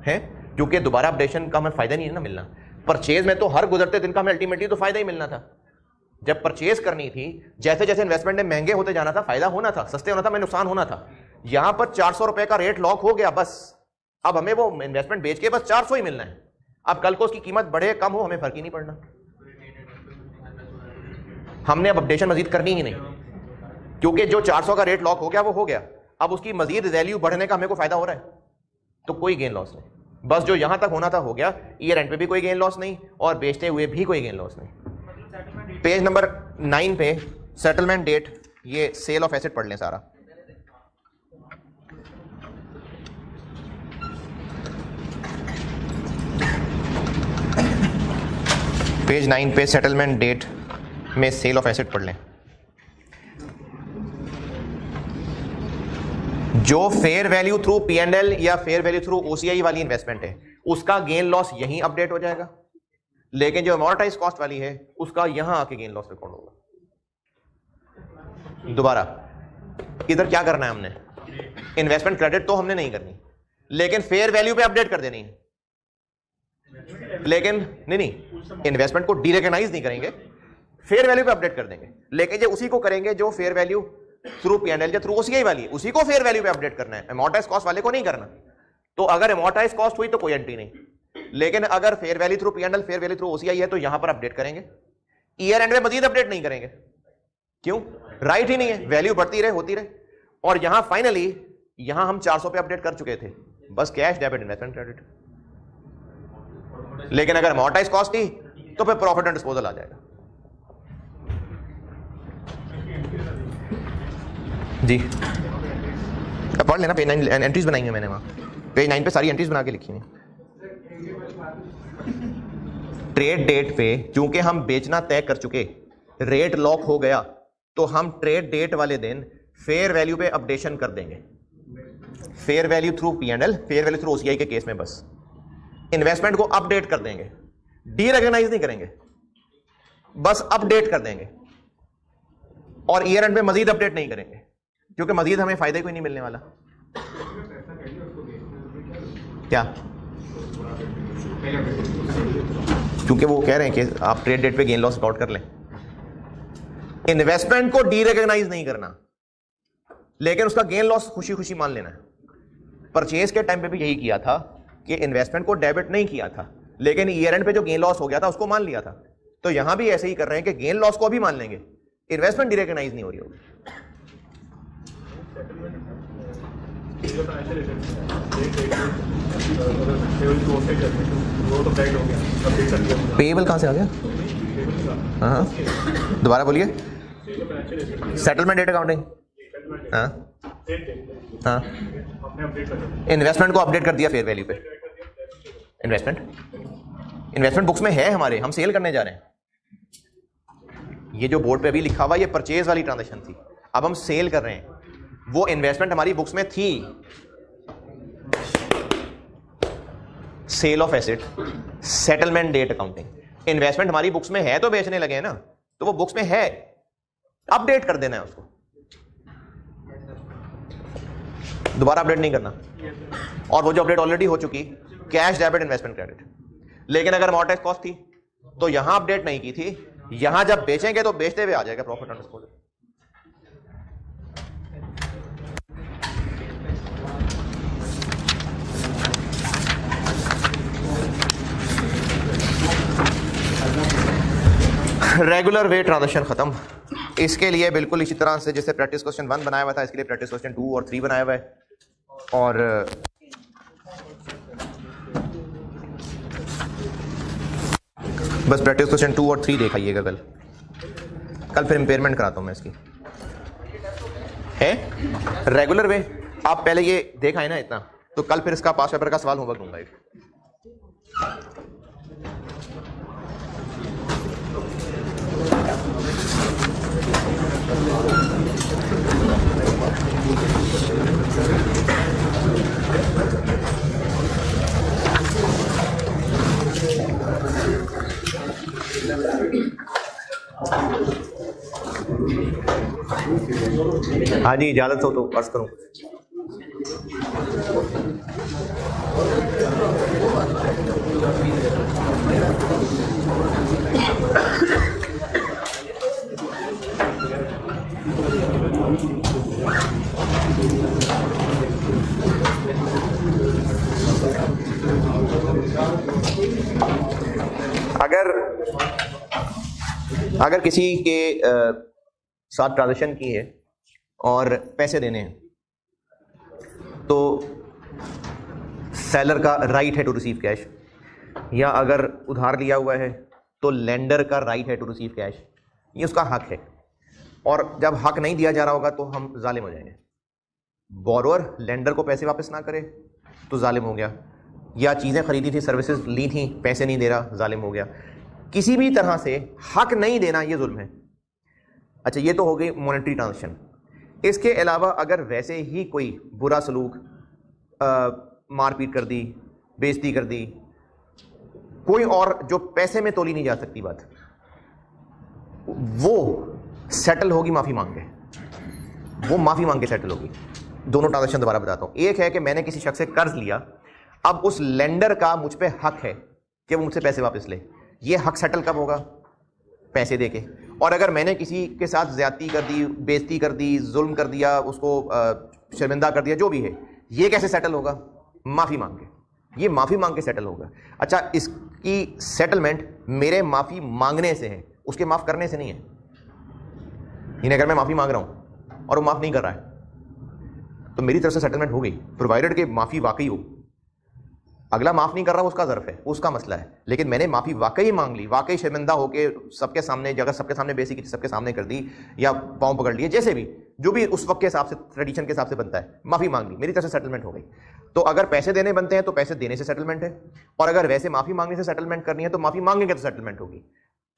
है क्योंकि दोबारा अपडेशन का हमें फायदा नहीं है ना मिलना। परचेज में तो हर गुजरते दिन का हमें अल्टीमेटली तो फायदा ही मिलना था। जब परचेज करनी थी, जैसे जैसे इन्वेस्टमेंट में महंगे होते जाना था, फायदा होना था, सस्ते होना था, मैं नुकसान होना था। यहां पर 400 रुपए का रेट लॉक हो गया, बस अब हमें वो इन्वेस्टमेंट बेच के बस 400 ही मिलना है। अब कल को उसकी कीमत बढ़े कम हो, हमें फर्क ही नहीं पड़ना। हमने अब अपडेशन मजीद करनी ही नहीं, क्योंकि जो 400 का रेट लॉक हो गया वो हो गया। अब उसकी मजीद वैल्यू बढ़ने का हमें कोई फायदा हो रहा है तो कोई गेन लॉस नहीं, बस जो यहां तक होना था हो गया। ईयर एंड पे भी कोई गेन लॉस नहीं और बेचते हुए भी कोई गेन लॉस नहीं। पेज नंबर 9 पे सेटलमेंट डेट, ये सेल ऑफ एसेट पढ़ लें सारा। पेज 9 पे सेटलमेंट डेट में सेल ऑफ एसेट पढ़ लें। जो फेयर वैल्यू थ्रू P&L या फेयर वैल्यू थ्रू OCI वाली इन्वेस्टमेंट है उसका गेन लॉस यहीं अपडेट हो जाएगा, लेकिन जो अमोर्टाइज कॉस्ट वाली है उसका यहां आके गेन लॉस रिकॉर्ड होगा। दोबारा इधर क्या करना है, हमने इन्वेस्टमेंट क्रेडिट तो हमने नहीं करनी, लेकिन फेयर वैल्यू पे अपडेट कर देनी है। लेकिन नहीं इन्वेस्टमेंट को डीरेकग्नाइज नहीं करेंगे, फेयर वैल्यू पे अपडेट कर देंगे, लेकिन जो उसी को करेंगे जो फेयर वैल्यू थ्रू P&L या थ्रू OCI वाली है, उसी को फेयर वैल्यू पे अपडेट करना है, अमोर्टाइज कॉस्ट वाले को नहीं करना। तो अगर अमोर्टाइज कॉस्ट हुई तो कोई एंट्री नहीं, लेकिन अगर fair value through P&L fair value through OCI है तो यहां पर अपडेट करेंगे। ईयर एंड में मजीद अपडेट नहीं करेंगे, क्यों? राइट ही नहीं है, वैल्यू बढ़ती रहे होती रहे। और यहां फाइनली यहां हम 400 पे अपडेट कर चुके थे, बस कैश डेबिट इन्वेस्टमेंट क्रेडिट। लेकिन अगर अमोर्टाइज कॉस्ट थी तो फिर प्रॉफिट एंड डिस्पोजल आ जाएगा। जी पढ़ लेना, पेज 9 एंट्रीज बनाई है मैंने, वहां पेज 9 पे सारी एंट्रीज बना के लिखी हैं। ट्रेड डेट पे चूंकि हम बेचना तय कर चुके, रेट लॉक हो गया, तो हम ट्रेड डेट वाले दिन फेयर वैल्यू पे अपडेशन कर देंगे। Fair value through P&L, fair value through OCI के केस में बस इन्वेस्टमेंट को अपडेट कर देंगे, डीरेकग्नाइज नहीं करेंगे, बस अपडेट कर देंगे। और ईयर एंड पे मजीद अपडेट नहीं करेंगे, क्योंकि मजीद हमें फायदा कोई नहीं मिलने वाला। क्या? क्योंकि वो कह रहे हैं कि आप ट्रेड डेट पे गेन लॉस रिकॉर्ड कर लें। इन्वेस्टमेंट को डीरेकग्नाइज नहीं करना, लेकिन उसका गेन लॉस खुशी खुशी मान लेना है। परचेज के टाइम पे भी यही किया था कि इन्वेस्टमेंट को डेबिट नहीं किया था, लेकिन ईयर एंड पे जो गेन लॉस हो गया था उसको मान लिया था। तो यहां भी ऐसे ही कर रहे हैं कि गेन लॉस को भी मान लेंगे, इन्वेस्टमेंट डीरेकग्नाइज नहीं हो रही होगी। पेएबल कहां से आ गया? हाँ दोबारा बोलिए। सेटलमेंट डेट अकाउंटिंग, हाँ हाँ इन्वेस्टमेंट को अपडेट कर दिया फेयर वैल्यू पे। इन्वेस्टमेंट बुक्स में है हमारे, हम सेल करने जा रहे हैं। ये जो बोर्ड पे अभी लिखा हुआ ये परचेज वाली ट्रांजैक्शन थी, अब हम सेल कर रहे हैं। वो इन्वेस्टमेंट हमारी बुक्स में थी, sale of asset, settlement date accounting. Investment हमारी बुक्स में है तो बेचने लगे हैं ना, तो वो बुक्स में है, अपडेट कर देना है उसको, दोबारा अपडेट नहीं करना। और वो जो अपडेट ऑलरेडी हो चुकी, कैश डेबिट इन्वेस्टमेंट क्रेडिट। लेकिन अगर अमोर्टाइज कॉस्ट थी तो यहां अपडेट नहीं की थी, यहां जब बेचेंगे तो बेचते हुए आ जाएगा profit and disposal. Regular way transaction खत्म। इसके लिए बिल्कुल इसी तरह से जैसे प्रैक्टिस क्वेश्चन 1 बनाया हुआ था, इसके लिए प्रैक्टिस क्वेश्चन 2 और 3 बनाया हुआ है। और बस प्रैक्टिस क्वेश्चन 2 और 3 दिखाइएगा कल फिर इंपेयरमेंट कराता हूं मैं इसकी। है रेगुलर वे, आप पहले ये देखा है ना इतना, तो कल फिर इसका पास पेपर का सवाल होमवर्क दूंगा एक। हाँ जी इजाजत हो तो अर्ज करूं। अगर किसी के साथ ट्रांजेक्शन की है और पैसे देने हैं तो सेलर का राइट है टू रिसीव कैश, या अगर उधार लिया हुआ है तो लेंडर का राइट है टू रिसीव कैश, ये उसका हक है। और जब हक नहीं दिया जा रहा होगा तो हम जालिम हो जाएंगे। बोरोअर लेंडर को पैसे वापस ना करे तो जालिम हो गया, या चीज़ें खरीदी थी, सर्विसेज ली थी, पैसे नहीं दे रहा, जालिम हो गया। किसी भी तरह से हक नहीं देना ये जुल्म है। अच्छा, ये तो हो गई मॉनेटरी ट्रांजेक्शन। इसके अलावा अगर वैसे ही कोई बुरा सलूक, मारपीट कर दी, बेइज्जती कर दी, कोई और जो पैसे में तोली नहीं जा सकती बात, वो सेटल होगी माफ़ी मांग के, वो माफ़ी मांग के सेटल होगी। दोनों ट्रांजेक्शन दोबारा बताता हूँ। एक है कि मैंने किसी शख्स से कर्ज लिया, अब उस लेंडर का मुझ पे हक है कि वो मुझसे पैसे वापस ले। ये हक सेटल कब होगा? पैसे दे के। और अगर मैंने किसी के साथ ज्यादती कर दी, बेइज्जती कर दी, जुल्म कर दिया, उसको शर्मिंदा कर दिया, जो भी है, ये कैसे सेटल होगा? माफ़ी मांग के। ये माफ़ी मांग के सेटल होगा। अच्छा, इसकी सेटलमेंट मेरे माफ़ी मांगने से है, उसके माफ़ करने से नहीं है। यानी अगर मैं माफ़ी मांग रहा हूँ और वो माफ़ नहीं कर रहा है तो मेरी तरफ से सेटलमेंट हो गई, प्रोवाइडेड कि माफ़ी वाकई हो। अगला माफ़ नहीं कर रहा, उसका ज़र्फ है, उसका मसला है, लेकिन मैंने माफ़ी वाकई मांग ली, वाकई शर्मिंदा होके सबके सामने, जगह सबके सामने बेसिक सबके सामने कर दी, या पाँव पकड़ लिए, जैसे भी जो भी उस वक्त के हिसाब से, ट्रेडिशन के हिसाब से बनता है, माफ़ी मांग ली, मेरी तरफ से सेटलमेंट हो गई। तो अगर पैसे देने बनते हैं तो पैसे देने से सेटलमेंट है, और अगर वैसे माफ़ी मांगने से सेटलमेंट करनी है तो माफ़ी मांगेंगे तो सेटलमेंट होगी।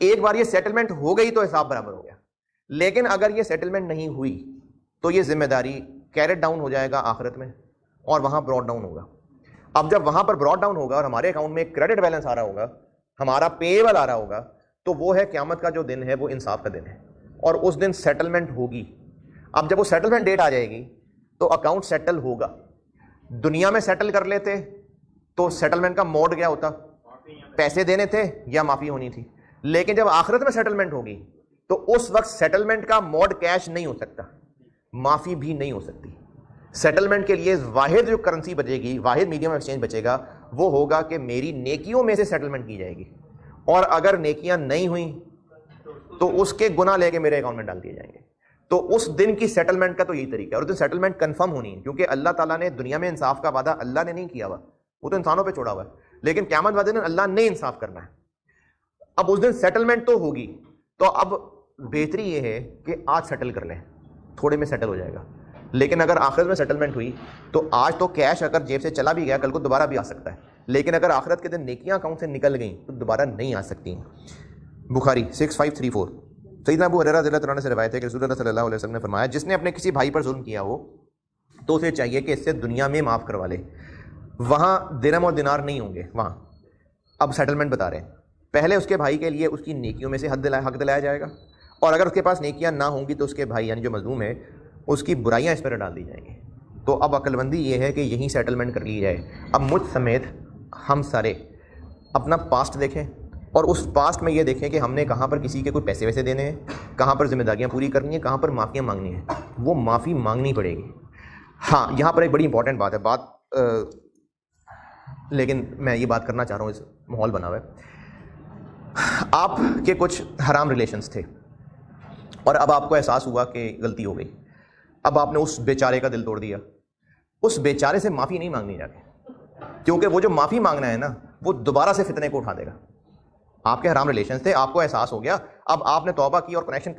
एक बार ये सेटलमेंट हो गई तो हिसाब बराबर हो गया। लेकिन अगर ये सेटलमेंट नहीं हुई तो ये जिम्मेदारी कैरेट डाउन हो जाएगा आखिरत में, और वहाँ ब्रॉड डाउन होगा। अब जब वहां पर ब्रॉड डाउन होगा और हमारे अकाउंट में क्रेडिट बैलेंस आ रहा होगा, हमारा पेएबल आ रहा होगा, तो वो है क़यामत का जो दिन है, वो इंसाफ का दिन है, और उस दिन सेटलमेंट होगी। अब जब वो सेटलमेंट डेट आ जाएगी तो अकाउंट सेटल होगा। दुनिया में सेटल कर लेते तो सेटलमेंट का मोड क्या होता? पैसे देने थे या माफ़ी होनी थी। लेकिन जब आखिरत में सेटलमेंट होगी तो उस वक्त सेटलमेंट का मोड कैश नहीं हो सकता, माफ़ी भी नहीं हो सकती। सेटलमेंट के लिए वाहिद जो करेंसी बचेगी, वाहिद मीडियम ऑफ एक्सचेंज बचेगा, वो होगा कि मेरी नेकियों में से सेटलमेंट की जाएगी, और अगर नेकियां नहीं हुई तो उसके गुनाह लेके मेरे अकाउंट में डाल दिए जाएंगे। तो उस दिन की सेटलमेंट का तो यही तरीका है, और उस दिन सेटलमेंट कंफर्म होनी है, क्योंकि अल्लाह ताला ने दुनिया में इंसाफ का वादा अल्लाह ने नहीं किया हुआ, वो तो इंसानों पर छोड़ा हुआ है, लेकिन क़यामत वाले दिन अल्लाह ने इंसाफ करना है। अब उस दिन सेटलमेंट तो होगी, तो अब बेहतरी ये है कि आज सेटल कर लें, थोड़े में सेटल हो जाएगा। लेकिन अगर आखिरत में सेटलमेंट हुई तो आज तो कैश अगर जेब से चला भी गया, कल को दोबारा भी आ सकता है, लेकिन अगर आखिरत के दिन नेकियां अकाउंट से निकल गई तो दोबारा नहीं आ सकती। बुखारी 6534, सैयदना अबू हुरैरा रज़ियल्लाहु अन्हु से रवायत है कि रसूलुल्लाह सल्लल्लाहु अलैहि वसल्लम ने फरमाया, जिसने अपने किसी भाई पर जुल्म किया हो तो उसे चाहिए कि इससे दुनिया में माफ़ करवा ले। वहाँ दिरहम और दिनार नहीं होंगे वहाँ। अब सेटलमेंट बता रहे हैं, पहले उसके भाई के लिए उसकी नेकियों में से हक दिलाया जाएगा, और अगर उसके पास नेकियां ना होंगी तो उसके भाई यानी जो मजलूम है उसकी बुराइयां इस पर डाल दी जाएंगी। तो अब अक्लमंदी ये है कि यही सेटलमेंट कर ली जाए। अब मुझ समेत हम सारे अपना पास्ट देखें, और उस पास्ट में ये देखें कि हमने कहाँ पर किसी के कोई पैसे वैसे देने हैं, कहाँ पर जिम्मेदारियाँ पूरी करनी है, कहाँ पर माफ़ियाँ मांगनी है, वो माफ़ी मांगनी पड़ेगी। हाँ, यहाँ पर एक बड़ी इंपॉर्टेंट बात है, लेकिन मैं ये बात करना चाह रहा हूँ, इस माहौल बना हुआ है। आपके कुछ हराम रिलेशंस थे और अब आपको एहसास हुआ कि गलती हो गई, अब आपने उस बेचारे का दिल तोड़ दिया। उस बेचारे से माफ़ी नहीं मांगनी जाके, क्योंकि वो जो माफ़ी मांगना है ना, वो दोबारा से फितने को उठा देगा। आपके हराम रिलेशंस थे, आपको एहसास हो गया, अब आपने तौबा की और कनेक्शन